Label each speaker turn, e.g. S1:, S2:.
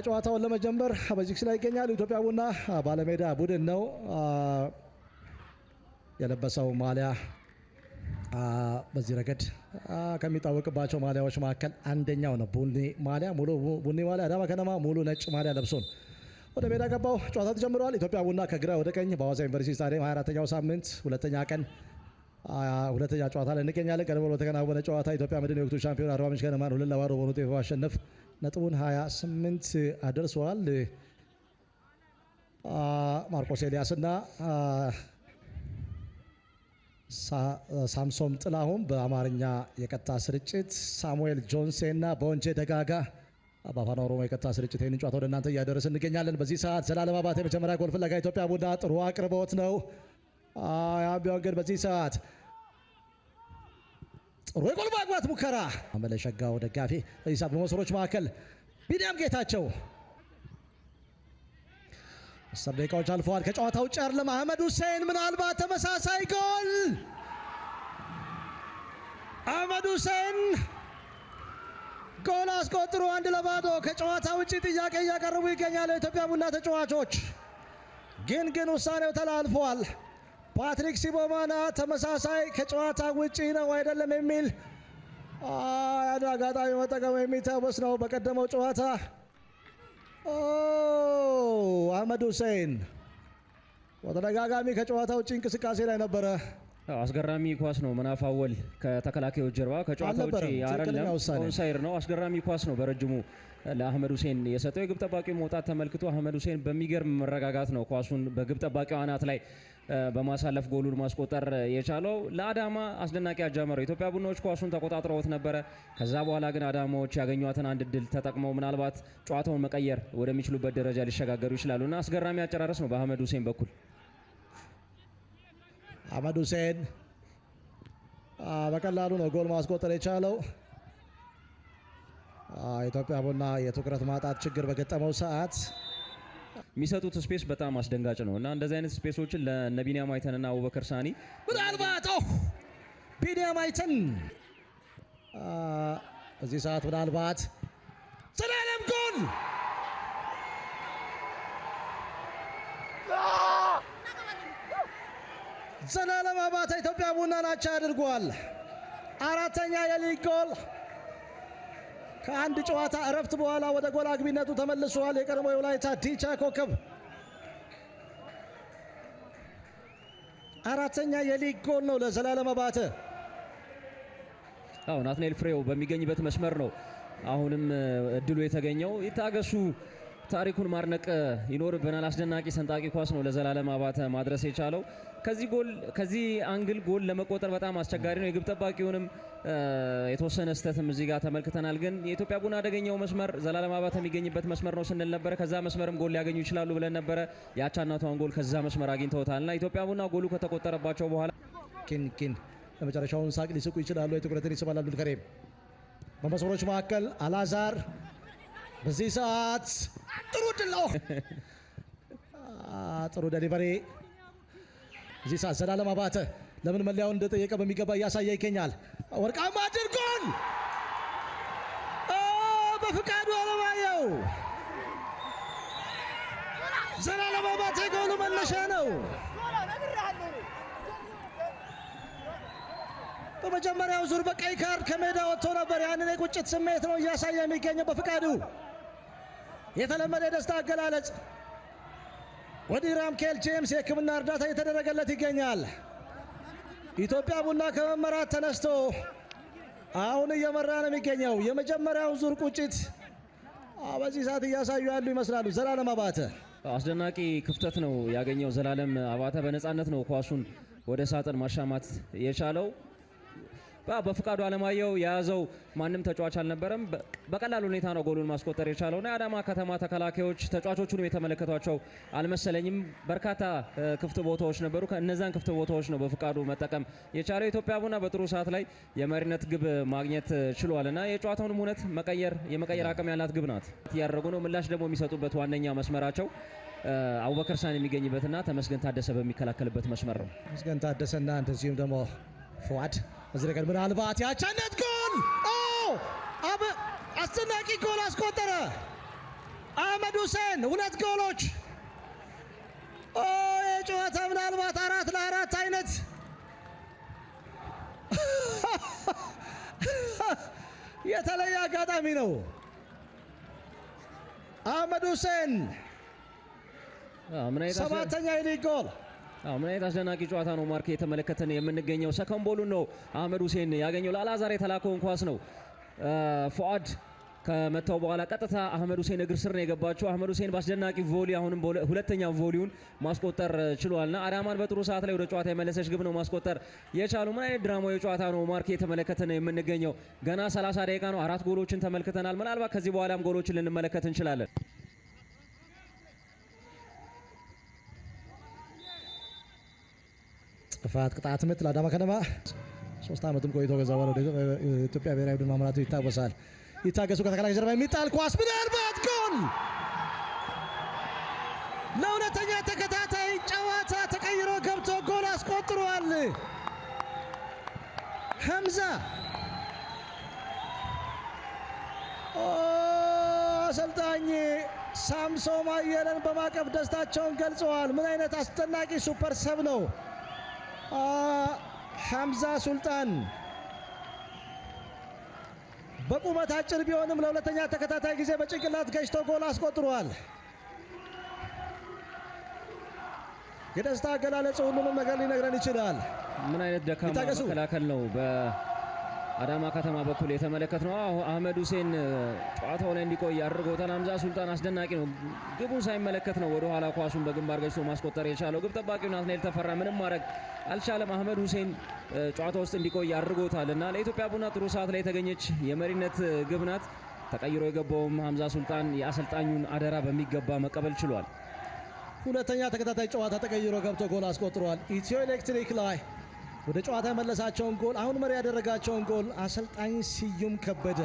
S1: ጨዋታውን ለመጀመር በዚክስ ላይ ይገኛል። ኢትዮጵያ ቡና ባለሜዳ ቡድን ነው። የለበሰው ማሊያ በዚህ ረገድ ከሚታወቅባቸው ማሊያዎች መካከል አንደኛው ነው። ቡኒ ማሊያ አዳማ ከነማ ሙሉ ነጭ ማሊያ ለብሶ ነው ወደ ሜዳ ገባው። ጨዋታ ተጀምሯል። ኢትዮጵያ ቡና ከግራ ወደ ቀኝ በሐዋሳ ዩኒቨርሲቲ ስታዲየም 24ኛው ሳምንት ሁለተኛ ሁለተኛ ጨዋታ ላይ እንገኛለን። ቀደም ብሎ በተከናወነ ጨዋታ ኢትዮጵያ መድን የወቅቱ ሻምፒዮን አርባ ምንጭ ከነማን 2-0 በሆነ ውጤት በማሸነፍ ነጥቡን 28 አድርሷል። ማርቆስ ኤልያስና ሳምሶም ጥላሁን በአማርኛ የቀጥታ ስርጭት፣ ሳሙኤል ጆንሴና በወንጄ ደጋጋ በአፋን ኦሮሞ የቀጥታ ስርጭት ይህንን ጨዋታ ወደ እናንተ እያደረስን እንገኛለን። በዚህ ሰዓት ዘላለም አባተ የመጀመሪያ ጎል ፍለጋ ኢትዮጵያ ቡና ጥሩ አቅርቦት ነው። ቢሆን ግን በዚህ ሰዓት ጥሩ የጎል ማግባት ሙከራ አመለሸጋው ደጋፊ በዚህ ሰዓት በመስሮች መካከል ቢኒያም ጌታቸው 10 ደቂቃዎች አልፈዋል። ከጨዋታ ውጭ አይደለም። አህመድ ሁሴን ምናልባት ተመሳሳይ ጎል አህመድ ሁሴን ጎል አስቆጥሮ 1-0 ከጨዋታ ውጭ ጥያቄ እያቀረቡ ይገኛሉ የኢትዮጵያ ቡና ተጫዋቾች። ግን ውሳኔው ተላልፏል። ፓትሪክ ሲቦማና ተመሳሳይ ከጨዋታ ውጪ ነው አይደለም የሚል አጋጣሚ መጠቀም የሚታወስ ነው። በቀደመው ጨዋታ አህመድ ሁሴን በተደጋጋሚ ከጨዋታ ውጪ እንቅስቃሴ ላይ ነበረ።
S2: አስገራሚ ኳስ ነው። መናፋወል ከተከላካዮች ጀርባ ከጨዋታ ውጪ አይደለም፣ ኦንሳይድ ነው። አስገራሚ ኳስ ነው በረጅሙ ለአህመድ ሁሴን የሰጠው። የግብ ጠባቂው መውጣት ተመልክቶ አህመድ ሁሴን በሚገርም መረጋጋት ነው ኳሱን በግብ ጠባቂው አናት ላይ በማሳለፍ ጎሉን ማስቆጠር የቻለው። ለአዳማ አስደናቂ አጃመር። ኢትዮጵያ ቡናዎች ኳሱን ተቆጣጥረውት ነበረ። ከዛ በኋላ ግን አዳማዎች ያገኟትን አንድ እድል ተጠቅመው ምናልባት ጨዋታውን መቀየር ወደሚችሉበት ደረጃ ሊሸጋገሩ ይችላሉ እና አስገራሚ አጨራረስ ነው በአህመድ ሁሴን በኩል።
S1: አህመድ ሁሴን በቀላሉ ነው ጎል ማስቆጠር የቻለው። ኢትዮጵያ ቡና የትኩረት ማጣት ችግር በገጠመው ሰዓት
S2: የሚሰጡት ስፔስ በጣም አስደንጋጭ ነው እና እንደዚህ አይነት ስፔሶችን ለቢኒያም አይተንና አቡበከር ሳኒ
S1: ምናልባት ቢኒያም አይተን እዚህ ሰዓት ምናልባት ዘላለም ጎል ዘላለም አባተ ኢትዮጵያ ቡናን አቻ አድርጓል። አራተኛ የሊግ ጎል ከአንድ ጨዋታ እረፍት በኋላ ወደ ጎል አግቢነቱ ተመልሷል። የቀድሞ የወላይታ ዲቻ ኮከብ አራተኛ የሊግ ጎል ነው ለዘላለም አባተ።
S2: ናትናኤል ፍሬው በሚገኝበት መስመር ነው አሁንም እድሉ የተገኘው። ይታገሱ ታሪኩን ማድነቅ ይኖርብናል። አስደናቂ ሰንጣቂ ኳስ ነው ለዘላለም አባተ ማድረስ የቻለው። ከዚህ አንግል ጎል ለመቆጠር በጣም አስቸጋሪ ነው። የግብ ጠባቂውንም የተወሰነ ስህተትም እዚህ ጋር ተመልክተናል። ግን የኢትዮጵያ ቡና አደገኛው መስመር ዘላለም አባተ የሚገኝበት መስመር ነው ስንል ነበረ። ከዛ መስመርም ጎል ሊያገኙ ይችላሉ ብለን ነበረ። የአቻነቷን ጎል ከዛ መስመር አግኝተውታልና ኢትዮጵያ ቡና ጎሉ ከተቆጠረባቸው በኋላ
S1: ኪን ለመጨረሻውን ሳቅ ሊስቁ ይችላሉ። የትኩረትን ይስባል አብዱል ከሪም በመስመሮች መካከል አላዛር በዚህ ሰዓት ጥሩ ድል ነው። ጥሩ ደሊቨሪ እዚህ ሰዓት ዘላለም አባተ ለምን መለያውን እንደጠየቀ በሚገባ እያሳየ ይገኛል። ወርቃማ ድል ጎል በፍቃዱ አለማየሁ። ዘላለም አባተ ጎሉ መነሻ ነው። በመጀመሪያው ዙር በቀይ ካርድ ከሜዳ ወጥቶ ነበር። ያንን የቁጭት ስሜት ነው እያሳየ የሚገኘው በፍቃዱ። የተለመደ የደስታ አገላለጽ። ወዲህ ራምኬል ጄምስ የሕክምና እርዳታ እየተደረገለት ይገኛል። ኢትዮጵያ ቡና ከመመራት ተነስቶ አሁን እየመራ ነው የሚገኘው። የመጀመሪያው ዙር ቁጭት በዚህ ሰዓት እያሳዩ ያሉ ይመስላሉ። ዘላለም አባተ
S2: አስደናቂ ክፍተት ነው ያገኘው። ዘላለም አባተ በነፃነት ነው ኳሱን ወደ ሳጥን ማሻማት የቻለው። በፍቃዱ አለማየሁ የያዘው ማንም ተጫዋች አልነበረም። በቀላል ሁኔታ ነው ጎሉን ማስቆጠር የቻለውና የአዳማ ከተማ ተከላካዮች ተጫዋቾቹንም የተመለከቷቸው አልመሰለኝም። በርካታ ክፍት ቦታዎች ነበሩ። ከእነዛን ክፍት ቦታዎች ነው በፍቃዱ መጠቀም የቻለው። ኢትዮጵያ ቡና በጥሩ ሰዓት ላይ የመሪነት ግብ ማግኘት ችሏልና የጨዋታውንም እውነት የመቀየር አቅም ያላት ግብ ናት እያደረጉ ነው። ምላሽ ደግሞ የሚሰጡበት ዋነኛ መስመራቸው አቡበከር ሳን የሚገኝበትና ተመስገን ታደሰ በሚከላከልበት መስመር ነው።
S1: ተመስገን ታደሰና እንደዚሁም ደግሞ ፉአድ እዚህ ላይ ምናልባት ያቻነት ጎል አስደናቂ ጎል አስቆጠረ አህመድ ሁሴን። 2 ጎሎች። የጨዋታ ምናልባት 4-4 አይነት የተለየ አጋጣሚ ነው። አህመድ ሁሴን 7ኛ የሊግ ጎል።
S2: ምን አይነት አስደናቂ ጨዋታ ነው ማርክ የተመለከተን የምንገኘው። ሰከንድ ቦሉን ነው አህመድ ሁሴን ያገኘው። ለአላዛር የተላከውን ኳስ ነው ፉአድ ከመታው በኋላ ቀጥታ አህመድ ሁሴን እግር ስር ነው የገባቸው። አህመድ ሁሴን በአስደናቂ ቮሊ አሁንም ሁለተኛ ቮሊውን ማስቆጠር ችሏልና አዳማን በጥሩ ሰዓት ላይ ወደ ጨዋታ የመለሰች ግብ ነው ማስቆጠር የቻሉ። ምን አይነት ድራማዊ ጨዋታ ነው ማርክ የተመለከተን የምንገኘው። ገና 30 ደቂቃ ነው፣ 4 ጎሎችን ተመልክተናል። ምናልባት ከዚህ በኋላም ጎሎችን ልንመለከት እንችላለን።
S1: ጥፋት ቅጣት ምት ለአዳማ ከነማ 3 ዓመትም ቆይቶ ከዛ በኋላ ወደ ኢትዮጵያ ብሔራዊ ቡድን ማምራቱ ይታወሳል። ይታገሱ ከተከላካይ ጀርባ የሚጣል ኳስ ምናልባት ጎል። ለሁለተኛ ተከታታይ ጨዋታ ተቀይሮ ገብቶ ጎል አስቆጥሯል ሐምዛ። አሰልጣኝ ሳምሶን አየለን በማቀፍ ደስታቸውን ገልጸዋል። ምን አይነት አስደናቂ ሱፐር ሰብ ነው ሐምዛ ሱልጣን። በቁመት አጭር ቢሆንም ለሁለተኛ ተከታታይ ጊዜ በጭንቅላት ገጭቶ ጎል አስቆጥሯል። የደስታ አገላለጽ ሁሉንም ነገር ሊነግረን ይችላል።
S2: ምን አይነት ደካማ መከላከል ነው በአዳማ ከተማ በኩል የተመለከትነው። አህመድ ሁሴን ጨዋታው ላይ እንዲቆይ አድርጎታል። ሐምዛ ሱልጣን አስደናቂ ነው። ግቡን ሳይመለከት ነው ወደ ኋላ ኳሱን በግንባር ገጭቶ ማስቆጠር የቻለው። ግብ ጠባቂው ናትናኤል ተፈራ ምንም ማድረግ አልቻለም። አህመድ ሁሴን ጨዋታ ውስጥ እንዲቆይ አድርጎታል እና ለኢትዮጵያ ቡና ጥሩ ሰዓት ላይ የተገኘች የመሪነት ግብ ናት። ተቀይሮ የገባውም ሐምዛ ሱልጣን የአሰልጣኙን አደራ በሚገባ መቀበል ችሏል።
S1: ሁለተኛ ተከታታይ ጨዋታ ተቀይሮ ገብቶ ጎል አስቆጥሯል። ኢትዮ ኤሌክትሪክ ላይ ወደ ጨዋታ የመለሳቸውን ጎል አሁን መሪ ያደረጋቸውን ጎል አሰልጣኝ ስዩም ከበደ